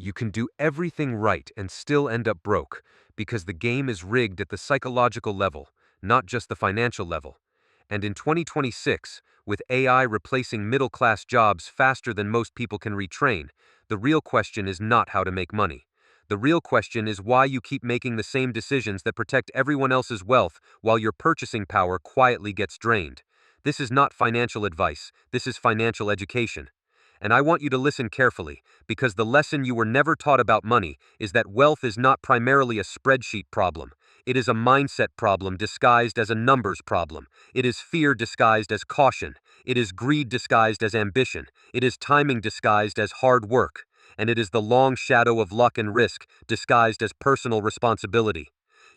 You can do everything right and still end up broke because the game is rigged at the psychological level, not just the financial level. And in 2026, with AI replacing middle-class jobs faster than most people can retrain, the real question is not how to make money. The real question is why you keep making the same decisions that protect everyone else's wealth while your purchasing power quietly gets drained. This is not financial advice, this is financial education. And I want you to listen carefully, because the lesson you were never taught about money is that wealth is not primarily a spreadsheet problem. It is a mindset problem disguised as a numbers problem. It is fear disguised as caution. It is greed disguised as ambition. It is timing disguised as hard work. And it is the long shadow of luck and risk disguised as personal responsibility.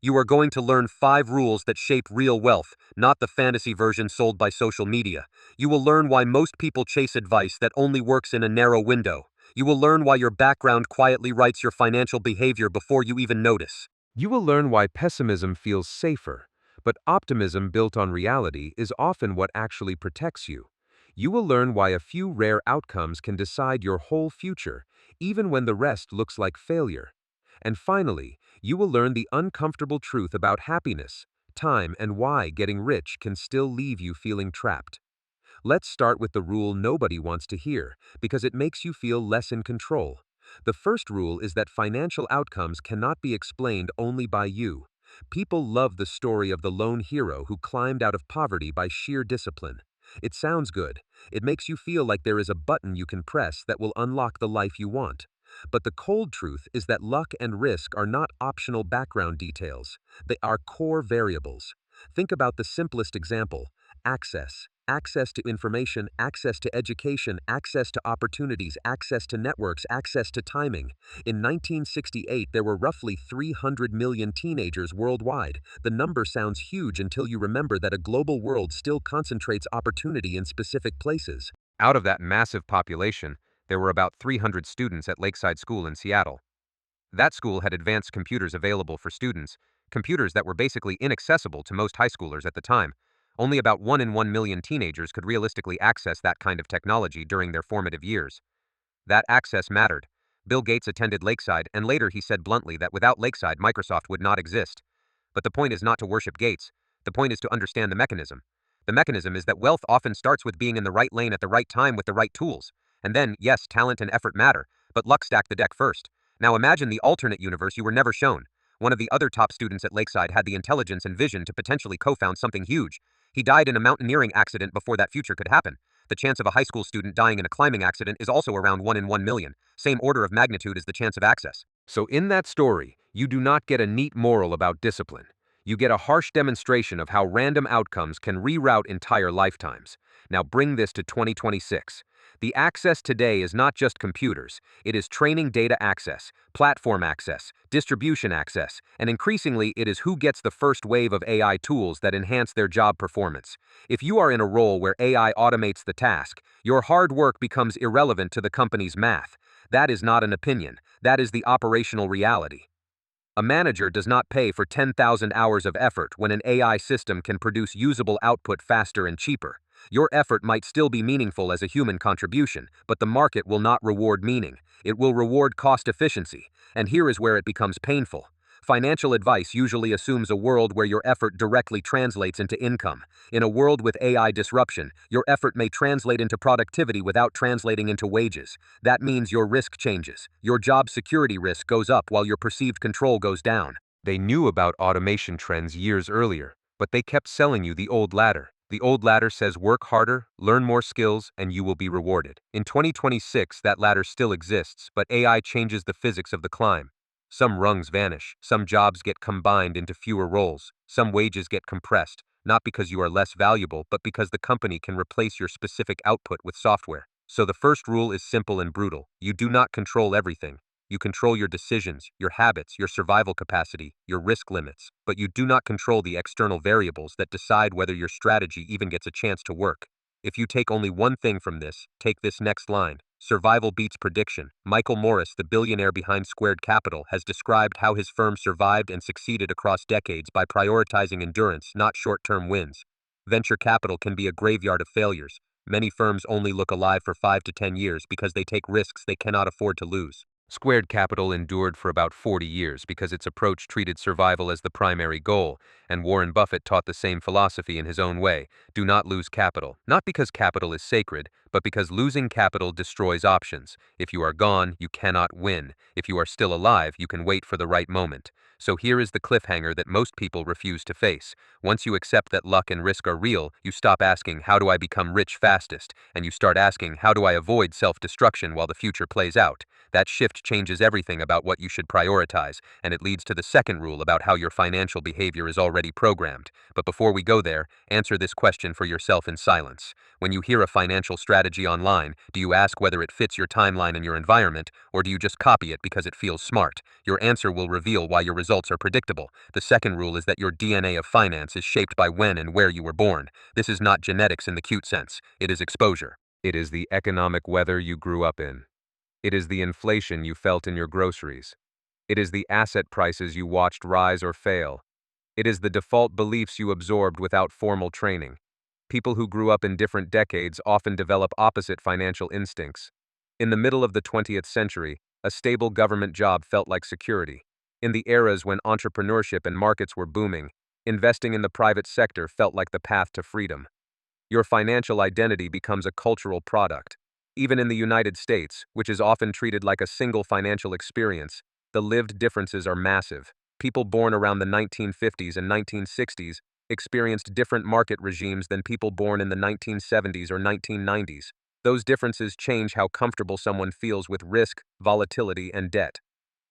You are going to learn 5 rules that shape real wealth, not the fantasy version sold by social media. You will learn why most people chase advice that only works in a narrow window. You will learn why your background quietly writes your financial behavior before you even notice. You will learn why pessimism feels safer, but optimism built on reality is often what actually protects you. You will learn why a few rare outcomes can decide your whole future, even when the rest looks like failure. And finally, you will learn the uncomfortable truth about happiness, time, and why getting rich can still leave you feeling trapped. Let's start with the rule nobody wants to hear, because it makes you feel less in control. The first rule is that financial outcomes cannot be explained only by you. People love the story of the lone hero who climbed out of poverty by sheer discipline. It sounds good. It makes you feel like there is a button you can press that will unlock the life you want. But the cold truth is that luck and risk are not optional background details. They are core variables. Think about the simplest example: access. Access to information, access to education, access to opportunities, access to networks, access to timing. In 1968, there were roughly 300 million teenagers worldwide. The number sounds huge until you remember that a global world still concentrates opportunity in specific places. Out of that massive population, there were about 300 students at Lakeside School in Seattle. That school had advanced computers available for students, computers that were basically inaccessible to most high schoolers at the time. Only about 1 in 1 million teenagers could realistically access that kind of technology during their formative years. That access mattered. Bill Gates attended Lakeside, and later he said bluntly that without Lakeside, Microsoft would not exist. But the point is not to worship Gates. The point is to understand the mechanism. The mechanism is that wealth often starts with being in the right lane at the right time with the right tools. And then, yes, talent and effort matter, but luck stacked the deck first. Now imagine the alternate universe you were never shown. One of the other top students at Lakeside had the intelligence and vision to potentially co-found something huge. He died in a mountaineering accident before that future could happen. The chance of a high school student dying in a climbing accident is also around 1 in 1 million, same order of magnitude as the chance of access. So in that story, you do not get a neat moral about discipline. You get a harsh demonstration of how random outcomes can reroute entire lifetimes. Now bring this to 2026. The access today is not just computers, it is training data access, platform access, distribution access, and increasingly it is who gets the first wave of AI tools that enhance their job performance. If you are in a role where AI automates the task, your hard work becomes irrelevant to the company's math. That is not an opinion, that is the operational reality. A manager does not pay for 10,000 hours of effort when an AI system can produce usable output faster and cheaper. Your effort might still be meaningful as a human contribution, but the market will not reward meaning. It will reward cost efficiency. And here is where it becomes painful. Financial advice usually assumes a world where your effort directly translates into income. In a world with AI disruption, your effort may translate into productivity without translating into wages. That means your risk changes. Your job security risk goes up while your perceived control goes down. They knew about automation trends years earlier, but they kept selling you the old ladder. The old ladder says work harder, learn more skills, and you will be rewarded. In 2026, that ladder still exists, but AI changes the physics of the climb. Some rungs vanish, some jobs get combined into fewer roles, some wages get compressed, not because you are less valuable, but because the company can replace your specific output with software. So the first rule is simple and brutal. You do not control everything. You control your decisions, your habits, your survival capacity, your risk limits, but you do not control the external variables that decide whether your strategy even gets a chance to work. If you take only one thing from this, take this next line. Survival beats prediction. Michael Morris, the billionaire behind Squared Capital, has described how his firm survived and succeeded across decades by prioritizing endurance, not short-term wins. Venture capital can be a graveyard of failures. Many firms only look alive for 5 to 10 years because they take risks they cannot afford to lose. Squared Capital endured for about 40 years because its approach treated survival as the primary goal, and Warren Buffett taught the same philosophy in his own way: do not lose capital. Not because capital is sacred, but because losing capital destroys options. If you are gone, you cannot win. If you are still alive, you can wait for the right moment. So here is the cliffhanger that most people refuse to face. Once you accept that luck and risk are real, you stop asking, how do I become rich fastest? And you start asking, how do I avoid self-destruction while the future plays out? That shift changes everything about what you should prioritize, and it leads to the second rule about how your financial behavior is already programmed. But before we go there, answer this question for yourself in silence. When you hear a financial strategy online, do you ask whether it fits your timeline and your environment, or do you just copy it because it feels smart? Your answer will reveal why your results are predictable. The second rule is that your DNA of finance is shaped by when and where you were born. This is not genetics in the cute sense. It is exposure. It is the economic weather you grew up in. It is the inflation you felt in your groceries. It is the asset prices you watched rise or fail. It is the default beliefs you absorbed without formal training. People who grew up in different decades often develop opposite financial instincts. In the middle of the 20th century, a stable government job felt like security. In the eras when entrepreneurship and markets were booming, investing in the private sector felt like the path to freedom. Your financial identity becomes a cultural product. Even in the United States, which is often treated like a single financial experience, the lived differences are massive. People born around the 1950s and 1960s experienced different market regimes than people born in the 1970s or 1990s. Those differences change how comfortable someone feels with risk, volatility, and debt.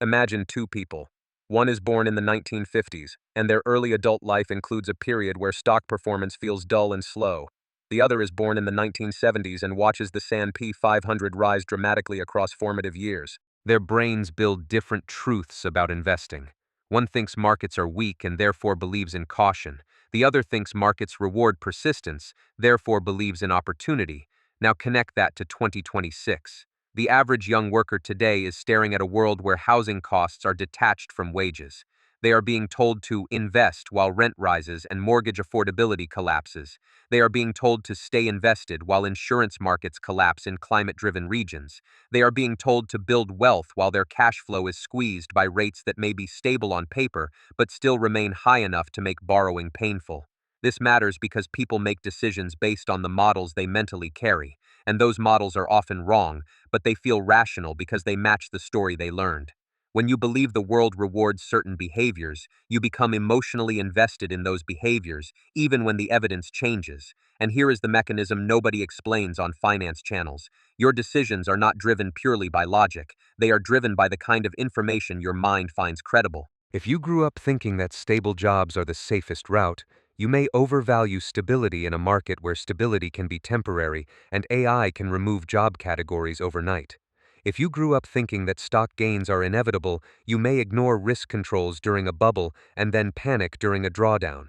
Imagine two people. One is born in the 1950s, and their early adult life includes a period where stock performance feels dull and slow. The other is born in the 1970s and watches the S&P 500 rise dramatically across formative years. Their brains build different truths about investing. One thinks markets are weak and therefore believes in caution. The other thinks markets reward persistence, therefore believes in opportunity. Now connect that to 2026. The average young worker today is staring at a world where housing costs are detached from wages. They are being told to invest while rent rises and mortgage affordability collapses. They are being told to stay invested while insurance markets collapse in climate-driven regions. They are being told to build wealth while their cash flow is squeezed by rates that may be stable on paper but still remain high enough to make borrowing painful. This matters because people make decisions based on the models they mentally carry, and those models are often wrong, but they feel rational because they match the story they learned. When you believe the world rewards certain behaviors, you become emotionally invested in those behaviors, even when the evidence changes. And here is the mechanism nobody explains on finance channels. Your decisions are not driven purely by logic. They are driven by the kind of information your mind finds credible. If you grew up thinking that stable jobs are the safest route, you may overvalue stability in a market where stability can be temporary and AI can remove job categories overnight. If you grew up thinking that stock gains are inevitable, you may ignore risk controls during a bubble and then panic during a drawdown.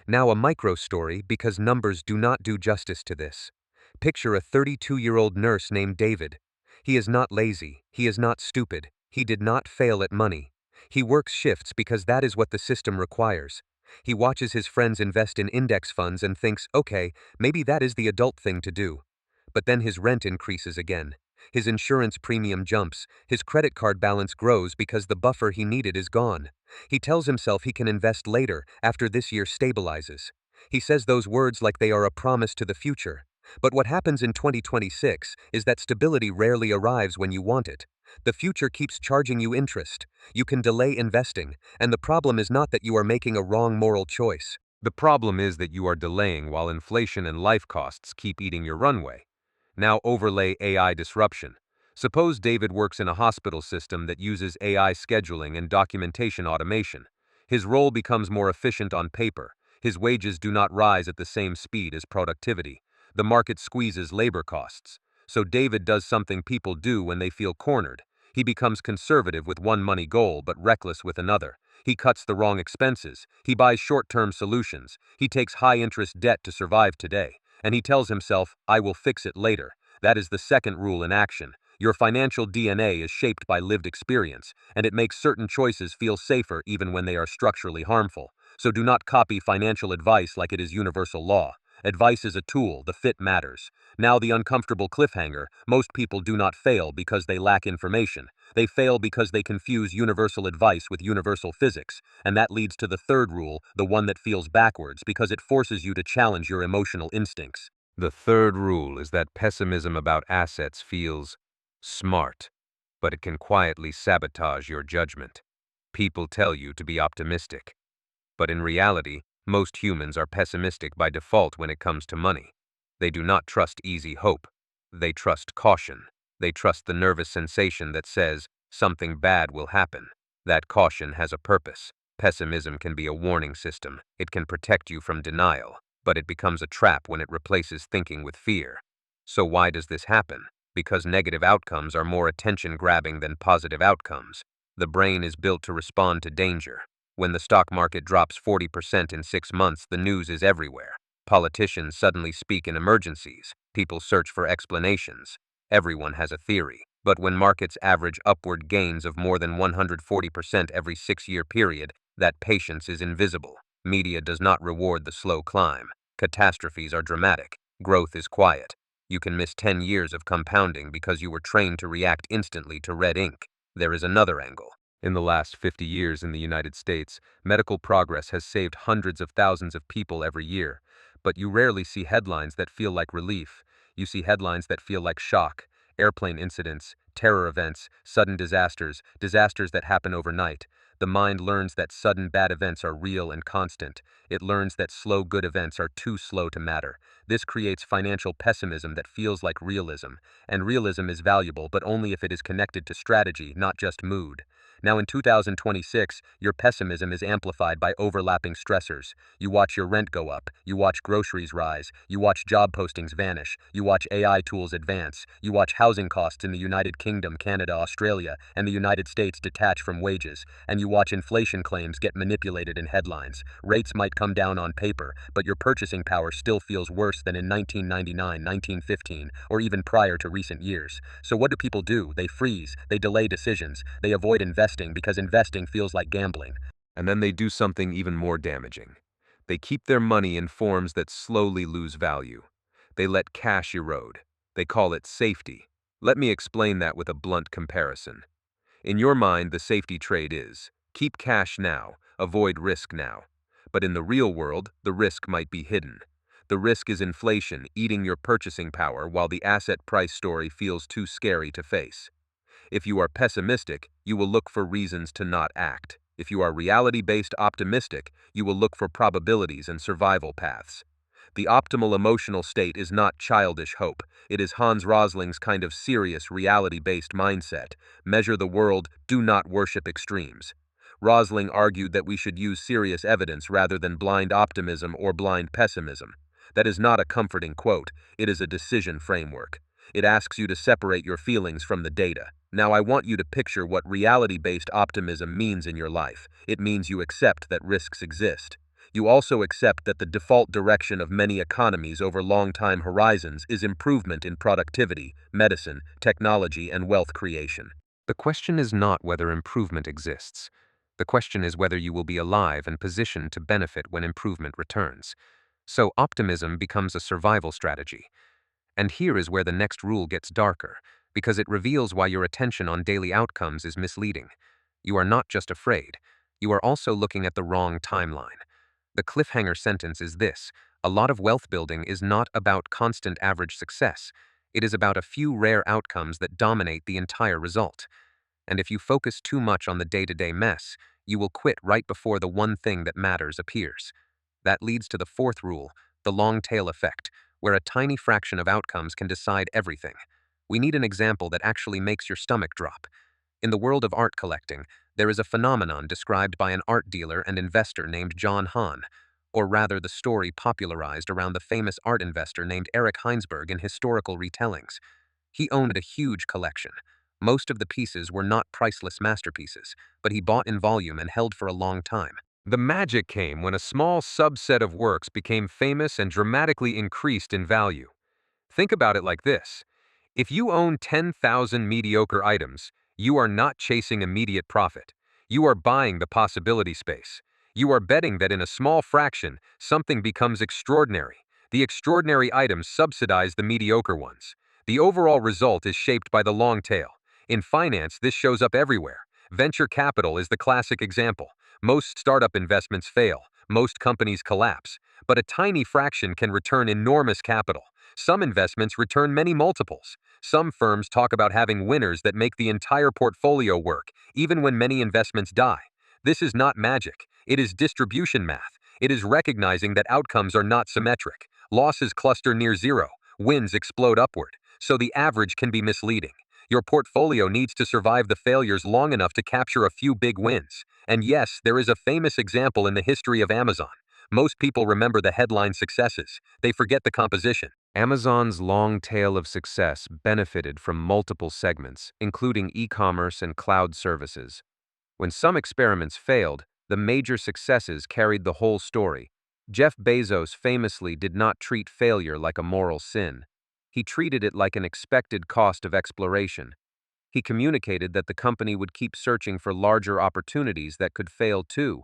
Now a micro story, because numbers do not do justice to this. Picture a 32-year-old nurse named David. He is not lazy, he is not stupid, he did not fail at money. He works shifts because that is what the system requires. He watches his friends invest in index funds and thinks, okay, maybe that is the adult thing to do. But then his rent increases again. His insurance premium jumps, his credit card balance grows because the buffer he needed is gone. He tells himself he can invest later, after this year stabilizes. He says those words like they are a promise to the future. But what happens in 2026 is that stability rarely arrives when you want it. The future keeps charging you interest. You can delay investing, and the problem is not that you are making a wrong moral choice. The problem is that you are delaying while inflation and life costs keep eating your runway. Now overlay AI disruption. Suppose David works in a hospital system that uses AI scheduling and documentation automation. His role becomes more efficient on paper. His wages do not rise at the same speed as productivity. The market squeezes labor costs. So David does something people do when they feel cornered. He becomes conservative with one money goal but reckless with another. He cuts the wrong expenses. He buys short-term solutions. He takes high-interest debt to survive today. And he tells himself, I will fix it later. That is the second rule in action. Your financial DNA is shaped by lived experience, and it makes certain choices feel safer even when they are structurally harmful. So do not copy financial advice like it is universal law. Advice is a tool, the fit matters. Now the uncomfortable cliffhanger: most people do not fail because they lack information. They fail because they confuse universal advice with universal physics, and that leads to the third rule, the one that feels backwards because it forces you to challenge your emotional instincts. The third rule is that pessimism about assets feels smart, but it can quietly sabotage your judgment. People tell you to be optimistic, but in reality, most humans are pessimistic by default when it comes to money. They do not trust easy hope. They trust caution. They trust the nervous sensation that says something bad will happen. That caution has a purpose. Pessimism can be a warning system. It can protect you from denial, but it becomes a trap when it replaces thinking with fear. So why does this happen? Because negative outcomes are more attention-grabbing than positive outcomes. The brain is built to respond to danger. When the stock market drops 40% in 6 months, the news is everywhere. Politicians suddenly speak in emergencies. People search for explanations. Everyone has a theory. But when markets average upward gains of more than 140% every 6-year period, that patience is invisible. Media does not reward the slow climb. Catastrophes are dramatic. Growth is quiet. You can miss 10 years of compounding because you were trained to react instantly to red ink. There is another angle. In the last 50 years in the United States, medical progress has saved hundreds of thousands of people every year. But you rarely see headlines that feel like relief. You see headlines that feel like shock: airplane incidents, terror events, sudden disasters, disasters that happen overnight. The mind learns that sudden bad events are real and constant. It learns that slow good events are too slow to matter. This creates financial pessimism that feels like realism. And realism is valuable, but only if it is connected to strategy, not just mood. Now in 2026, your pessimism is amplified by overlapping stressors. You watch your rent go up, you watch groceries rise, you watch job postings vanish, you watch AI tools advance, you watch housing costs in the United Kingdom, Canada, Australia, and the United States detach from wages, and you watch inflation claims get manipulated in headlines. Rates might come down on paper, but your purchasing power still feels worse than in 1999, 1915, or even prior to recent years. So what do people do? They freeze, they delay decisions, they avoid investing because investing feels like gambling. And then they do something even more damaging. They keep their money in forms that slowly lose value. They let cash erode. They call it safety. Let me explain that with a blunt comparison. In your mind, the safety trade is keep cash now, avoid risk now. But in the real world, the risk might be hidden. The risk is inflation eating your purchasing power while the asset price story feels too scary to face. If you are pessimistic, you will look for reasons to not act. If you are reality-based optimistic, you will look for probabilities and survival paths. The optimal emotional state is not childish hope. It is Hans Rosling's kind of serious reality-based mindset. Measure the world, do not worship extremes. Rosling argued that we should use serious evidence rather than blind optimism or blind pessimism. That is not a comforting quote, it is a decision framework. It asks you to separate your feelings from the data. Now I want you to picture what reality-based optimism means in your life. It means you accept that risks exist. You also accept that the default direction of many economies over long-time horizons is improvement in productivity, medicine, technology, and wealth creation. The question is not whether improvement exists. The question is whether you will be alive and positioned to benefit when improvement returns. So optimism becomes a survival strategy. And here is where the next rule gets darker, because it reveals why your attention on daily outcomes is misleading. You are not just afraid, you are also looking at the wrong timeline. The cliffhanger sentence is this: a lot of wealth building is not about constant average success. It is about a few rare outcomes that dominate the entire result. And if you focus too much on the day-to-day mess, you will quit right before the one thing that matters appears. That leads to the fourth rule, the long tail effect, where a tiny fraction of outcomes can decide everything. We need an example that actually makes your stomach drop. In the world of art collecting, there is a phenomenon described by an art dealer and investor named John Hahn, or rather the story popularized around the famous art investor named Eric Heinsberg in historical retellings. He owned a huge collection. Most of the pieces were not priceless masterpieces, but he bought in volume and held for a long time. The magic came when a small subset of works became famous and dramatically increased in value. Think about it like this. If you own 10,000 mediocre items, you are not chasing immediate profit. You are buying the possibility space. You are betting that in a small fraction, something becomes extraordinary. The extraordinary items subsidize the mediocre ones. The overall result is shaped by the long tail. In finance, this shows up everywhere. Venture capital is the classic example. Most startup investments fail, most companies collapse, but a tiny fraction can return enormous capital. Some investments return many multiples. Some firms talk about having winners that make the entire portfolio work, even when many investments die. This is not magic, it is distribution math. It is recognizing that outcomes are not symmetric. Losses cluster near zero, wins explode upward, so the average can be misleading. Your portfolio needs to survive the failures long enough to capture a few big wins. And yes, there is a famous example in the history of Amazon. Most people remember the headline successes. They forget the composition. Amazon's long tail of success benefited from multiple segments, including e-commerce and cloud services. When some experiments failed, the major successes carried the whole story. Jeff Bezos famously did not treat failure like a moral sin. He treated it like an expected cost of exploration. He communicated that the company would keep searching for larger opportunities that could fail too.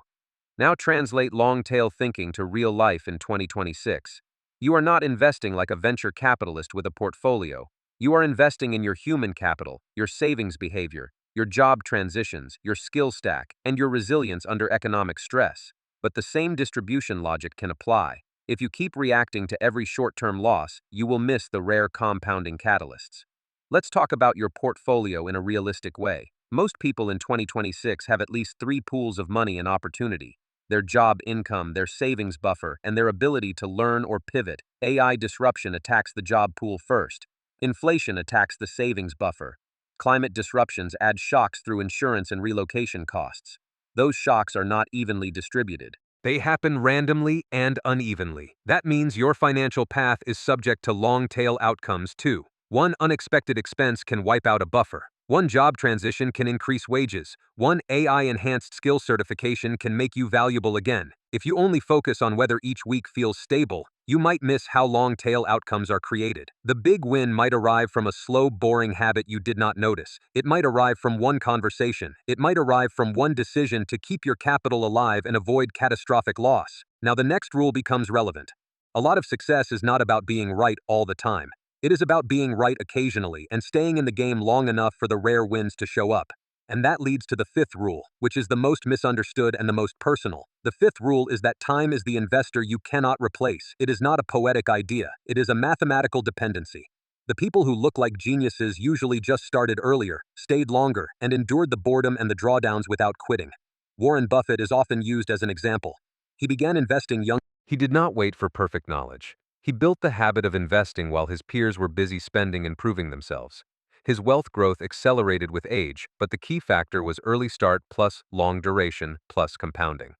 Now translate long-tail thinking to real life in 2026. You are not investing like a venture capitalist with a portfolio. You are investing in your human capital, your savings behavior, your job transitions, your skill stack, and your resilience under economic stress. But the same distribution logic can apply. If you keep reacting to every short-term loss, you will miss the rare compounding catalysts. Let's talk about your portfolio in a realistic way. Most people in 2026 have at least 3 pools of money and opportunity: their job income, their savings buffer, and their ability to learn or pivot. AI disruption attacks the job pool first. Inflation attacks the savings buffer. Climate disruptions add shocks through insurance and relocation costs. Those shocks are not evenly distributed. They happen randomly and unevenly. That means your financial path is subject to long-tail outcomes too. One unexpected expense can wipe out a buffer. One job transition can increase wages. One AI-enhanced skill certification can make you valuable again. If you only focus on whether each week feels stable, you might miss how long-tail outcomes are created. The big win might arrive from a slow, boring habit you did not notice. It might arrive from one conversation. It might arrive from one decision to keep your capital alive and avoid catastrophic loss. Now the next rule becomes relevant. A lot of success is not about being right all the time. It is about being right occasionally and staying in the game long enough for the rare wins to show up. And that leads to the fifth rule, which is the most misunderstood and the most personal. The fifth rule is that time is the investor you cannot replace. It is not a poetic idea. It is a mathematical dependency. The people who look like geniuses usually just started earlier, stayed longer, and endured the boredom and the drawdowns without quitting. Warren Buffett is often used as an example. He began investing young. He did not wait for perfect knowledge. He built the habit of investing while his peers were busy spending and proving themselves. His wealth growth accelerated with age, but the key factor was early start plus long duration plus compounding.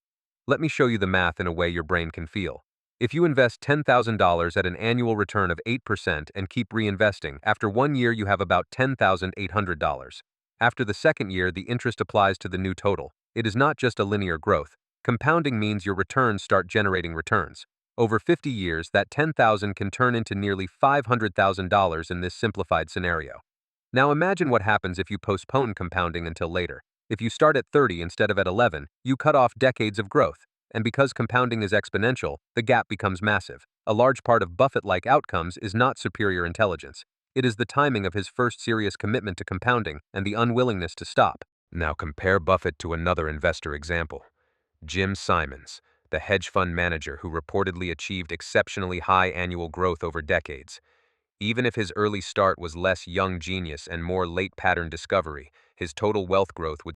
Let me show you the math in a way your brain can feel. If you invest $10,000 at an annual return of 8% and keep reinvesting, after 1 year you have about $10,800. After the second year, the interest applies to the new total. It is not just a linear growth. Compounding means your returns start generating returns. Over 50 years, that $10,000 can turn into nearly $500,000 in this simplified scenario. Now imagine what happens if you postpone compounding until later. If you start at 30 instead of at 11, you cut off decades of growth. And because compounding is exponential, the gap becomes massive. A large part of Buffett-like outcomes is not superior intelligence. It is the timing of his first serious commitment to compounding and the unwillingness to stop. Now compare Buffett to another investor example. Jim Simons, the hedge fund manager who reportedly achieved exceptionally high annual growth over decades. Even if his early start was less young genius and more late pattern discovery, his total wealth growth would